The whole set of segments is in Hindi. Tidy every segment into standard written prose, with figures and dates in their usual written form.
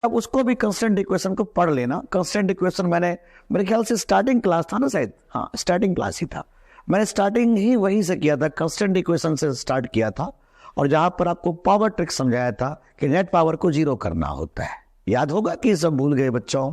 अब उसको भी कांस्टेंट इक्वेशन को पढ़ लेना। कांस्टेंट इक्वेशन मैंने, मेरे ख्याल से स्टार्टिंग क्लास था ना शायद, हाँ स्टार्टिंग क्लास ही था, मैंने स्टार्टिंग ही वहीं से किया था, कांस्टेंट इक्वेशन से स्टार्ट किया था, और जहां पर आपको पावर ट्रिक समझाया था कि नेट पावर को जीरो करना होता है। याद होगा कि सब भूल गए बच्चों?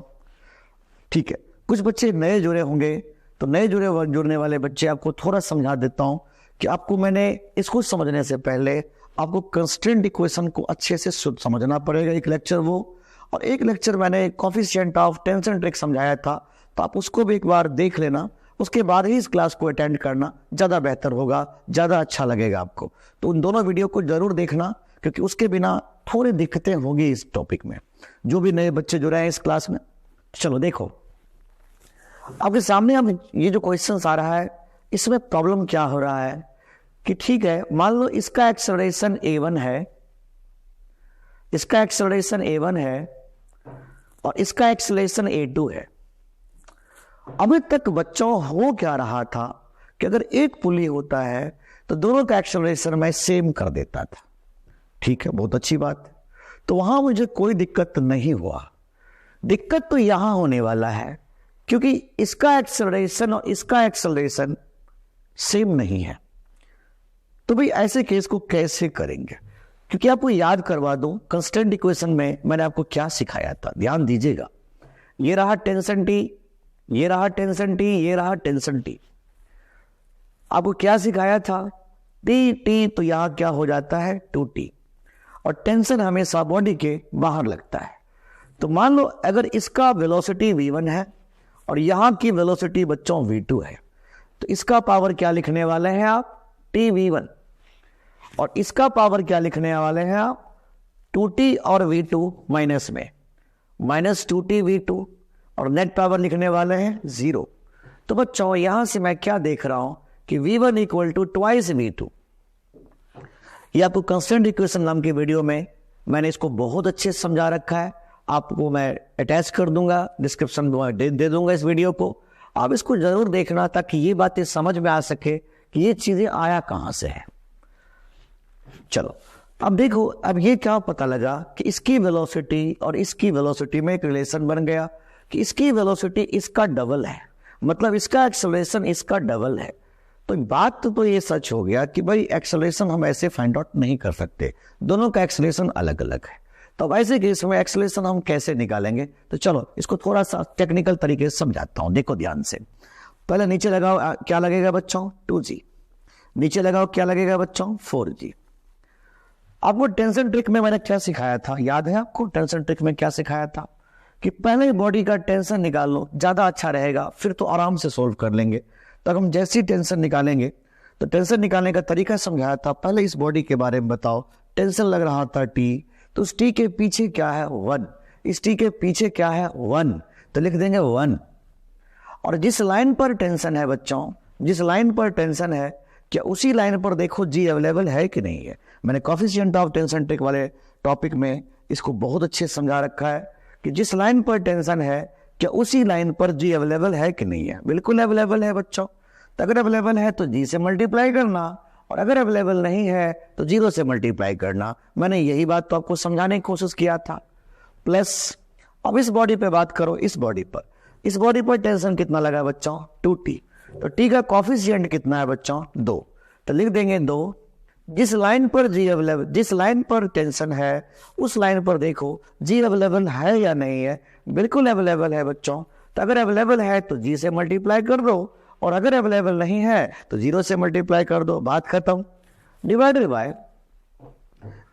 ठीक है, कुछ बच्चे नए जुड़े होंगे, तो नए जुड़ने वाले बच्चे आपको थोड़ा समझा देता हूं कि आपको मैंने इसको समझने से पहले आपको कांस्टेंट इक्वेशन को अच्छे से समझना पड़ेगा। एक लेक्चर वो, और एक लेक्चर मैंने कोफिशिएंट ऑफ टेंशन ट्रिक समझाया था, तो आप उसको भी एक बार देख लेना, उसके बाद ही इस क्लास को अटेंड करना, ज़्यादा बेहतर होगा, ज़्यादा अच्छा लगेगा आपको। तो उन दोनों वीडियो को जरूर देखना, क्योंकि उसके बिना थोड़ी दिक्कतें होंगी इस टॉपिक में, जो भी नए बच्चे जुड़े हैं इस क्लास में। चलो देखो, आपके सामने अब ये जो क्वेश्चन आ रहा है, इसमें प्रॉब्लम क्या हो रहा है कि ठीक है, मान लो इसका एक्सेलरेशन a1 है, इसका एक्सेलरेशन a1 है और इसका एक्सेलरेशन a2 है। अभी तक बच्चों हो क्या रहा था कि अगर एक पुली होता है तो दोनों का एक्सेलरेशन मैं सेम कर देता था। ठीक है, बहुत अच्छी बात। तो वहां मुझे कोई दिक्कत नहीं हुआ। दिक्कत तो यहां होने वाला है, क्योंकि इसका एक्सेलरेशन और इसका एक्सेलरेशन सेम नहीं है। तो भाई ऐसे केस को कैसे करेंगे? क्योंकि आपको याद करवा दूं, कांस्टेंट इक्वेशन में मैंने आपको क्या सिखाया था, ध्यान दीजिएगा। ये रहा टेंशन टी, ये रहा टेंशन टी, ये रहा टेंशन टी। आपको क्या सिखाया था? टी टी तो यहां क्या हो जाता है 2t, और टेंशन हमेशा बॉडी के बाहर लगता है। तो मान लो अगर इसका वेलोसिटी v1 है और यहां की वेलोसिटी बच्चों v2 है, तो इसका पावर क्या लिखने वाले हैं आप? tv1। और इसका पावर क्या लिखने वाले हैं आप? 2t और v2 माइनस में, माइनस 2t v2, और नेट पावर लिखने वाले हैं 0। तो बच्चों यहां से मैं क्या देख रहा हूं कि v1 equal to twice v2। ये आपको कांस्टेंट इक्वेशन नाम की वीडियो में मैंने इसको बहुत अच्छे से समझा रखा है, आपको मैं अटैच कर दूंगा, डिस्क्रिप्शन में दे दूंगा इस वीडियो को। आप इसको जरूर देखना ताकि ये बातें समझ में आ सके कि ये चीजें आया कहां से है। चलो अब देखो, अब ये क्या पता लगा कि इसकी वेलोसिटी और इसकी वेलोसिटी में एक रिलेशन बन गया कि इसकी वेलोसिटी इसका डबल है, मतलब इसका एक्सेलरेशन इसका डबल है। तो बात तो ये सच हो गया कि भाई एक्सेलरेशन हम ऐसे फाइंड आउट नहीं कर सकते, दोनों का एक्सेलरेशन अलग अलग है। तो अब ऐसे केस में एक्सेलरेशन हम कैसे निकालेंगे? तो चलो इसको थोड़ा सा टेक्निकल तरीके से समझाता हूं, देखो ध्यान से। पहले नीचे लगाओ, क्या लगेगा बच्चों? 2g। नीचे लगाओ, क्या लगेगा बच्चों? 4g। आपको टेंशन ट्रिक में मैंने क्या सिखाया था, याद है आपको? टेंशन ट्रिक में क्या सिखाया था कि पहले बॉडी का टेंशन निकाल लो, ज्यादा अच्छा रहेगा, फिर तो आराम से सोल्व कर लेंगे। तो हम जैसी टेंशन निकालेंगे, तो टेंशन निकालने का तरीका समझाया था। पहले इस बॉडी के बारे में बताओ, टेंशन लग रहा था t, तो उस t के पीछे क्या है? 1। इस t के पीछे क्या है? 1, तो लिख देंगे 1। और जिस लाइन पर टेंशन है बच्चों, जिस लाइन पर टेंशन है, क्या उसी लाइन पर देखो g अवेलेबल है कि नहीं है? मैंने कोफिशिएंट ऑफ टेंशन ट्रिक वाले टॉपिक में इसको बहुत अच्छे से समझा रखा है कि जिस लाइन पर टेंशन है, क्या उसी लाइन पर g अवेलेबल है कि नहीं है? बिल्कुल अवेलेबल है बच्चों। तो अगर अवेलेबल है तो g से मल्टीप्लाई करना, और अगर अवेलेबल नहीं है तो 0 से मल्टीप्लाई करना। मैंने यही बात तो आपको समझाने की कोशिश किया था। प्लस अब इस बॉडी पे बात करो, इस बॉडी पर, इस बॉडी पर टेंशन कितना लगा बच्चों? 2t। तो t का कोफिशिएंट कितना है बच्चों? 2। तो लिख देंगे 2। जिस लाइन पर g अवेलेबल, जिस लाइन पर टेंशन है उस लाइन पर देखो g अवेलेबल है या नहीं है? बिल्कुल अवेलेबल है बच्चों। तो अगर अवेलेबल है तो g से मल्टीप्लाई कर दो, और अगर अवेलेबल नहीं है तो 0 से मल्टीप्लाई कर दो, बात खत्म। डिवाइडेड बाय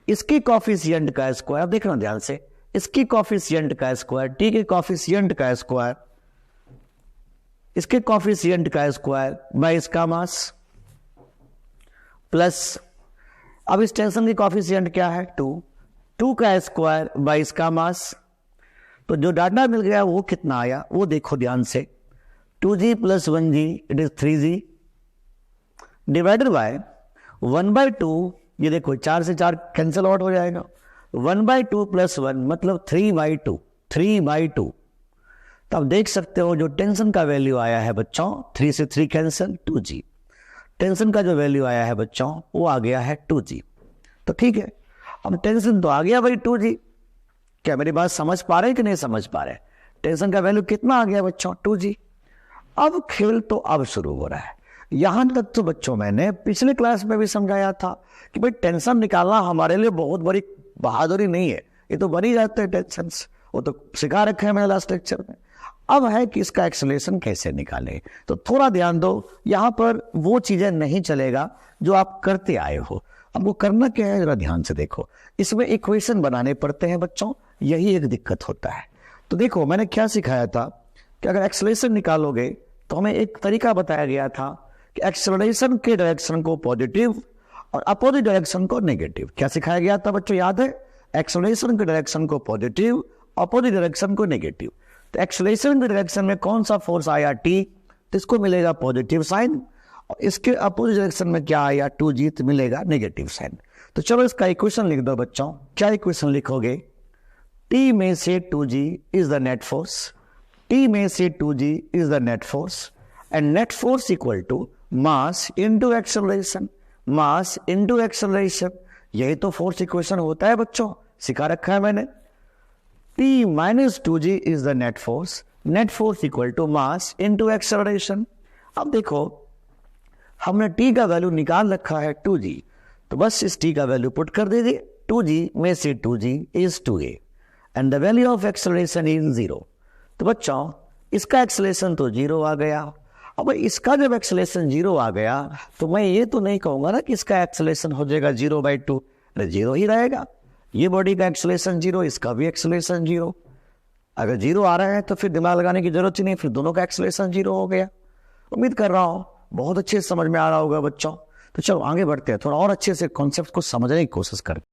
इसकी कॉफिशिएंट का स्क्वायर, देखना ध्यान से, इसकी कॉफिशिएंट का स्क्वायर, t के कॉफिशिएंट का स्क्वायर, इसके कॉफिशिएंट का स्क्वायर बाय इसका मास, प्लस अब इस टेंशन की कॉफिशिएंट क्या है? 2 का स्क्वायर बाय इसका मास। तो जो डाटा मिल गया वो कितना आया वो देखो ध्यान से, 2g plus 1g, it is 3g, divided by 1/2। ये देखो 4 से 4 कैंसिल आउट हो जाएगा, 1/2 प्लस 1 मतलब 3/2, 3/2। तो आप देख सकते हो जो टेंशन का वैल्यू आया है बच्चों, 3 से 3 कैंसिल, 2g। टेंशन का जो वैल्यू आया है बच्चों वो आ गया है 2g। तो ठीक है, अब टेंशन तो आ गया भाई 2g, क्या मेरी बात समझ पा रहे कि नहीं समझ पा रहे? टेंशन का वैल्यू कितना आ गया बच्चों? 2g। अब खेल तो अब शुरू हो रहा है। यहां तक तो बच्चों मैंने पिछले क्लास में भी समझाया था कि भाई टेंशन निकालना हमारे लिए बहुत बड़ी बहादुरी नहीं है, ये तो बन ही जाते हैं टेंशन, वो तो सिखा रखे हैं मैंने लास्ट लेक्चर में। अब है कि इसका एक्सेलरेशन कैसे निकालें, तो थोड़ा ध्यान दो, यहां पर वो चीजें नहीं चलेगा जो आप करते आए हो। अब वो करना क्या है जरा ध्यान से देखो, इसमें इक्वेशन बनाने पड़ते हैं बच्चों, यही एक दिक्कत होता है। तो देखो मैंने क्या सिखाया था कि अगर एक्सेलरेशन निकालोगे तो हमें एक तरीका बताया गया था कि एक्सेलरेशन के डायरेक्शन को पॉजिटिव और अपोजिट डायरेक्शन को नेगेटिव। क्या सिखाया गया था बच्चों, याद है? एक्सेलरेशन के डायरेक्शन को पॉजिटिव, अपोजिट डायरेक्शन को नेगेटिव। तो एक्सेलरेशन के डायरेक्शन में कौन सा फोर्स आया, टी, तो इसको मिलेगा पॉजिटिव साइन, और इसके अपोजिट डायरेक्शन में क्या आया, 2g, तो मिलेगा नेगेटिव साइन। तो चलो इसका इक्वेशन लिख दो बच्चों। क्या इक्वेशन लिखोगे? T में से 2g is the net force, T में से 2g is the net force, and net force equal to mass into acceleration, mass into acceleration। यही तो फोर्स इक्वेशन होता है बच्चों, सिखा रखा है मैंने। T minus 2g is the net force equal to mass into acceleration। अब देखो हमने t का वैल्यू निकाल रखा है 2g, तो बस इस t का वैल्यू पुट कर दीजिए। 2g में से 2g is 2a and the value of acceleration is 0। तो बच्चों इसका एक्सेलरेशन तो 0 आ गया। अब इसका जब एक्सेलरेशन 0 आ गया तो मैं ये तो नहीं कहूंगा ना कि इसका एक्सेलरेशन हो जाएगा 0/2, 0 ही रहेगा। ये बॉडी का एक्सेलरेशन 0, इसका भी एक्सेलरेशन 0। अगर 0 आ रहा है तो फिर दिमाग लगाने की जरूरत ही नहीं, फिर दोनों का एक्सेलरेशन 0 हो गया। उम्मीद कर रहा हूं बहुत अच्छे से समझ में आ रहा होगा बच्चों। तो चलो आगे बढ़ते हैं, थोड़ा और अच्छे से कॉन्सेप्ट को समझने की कोशिश करते हैं।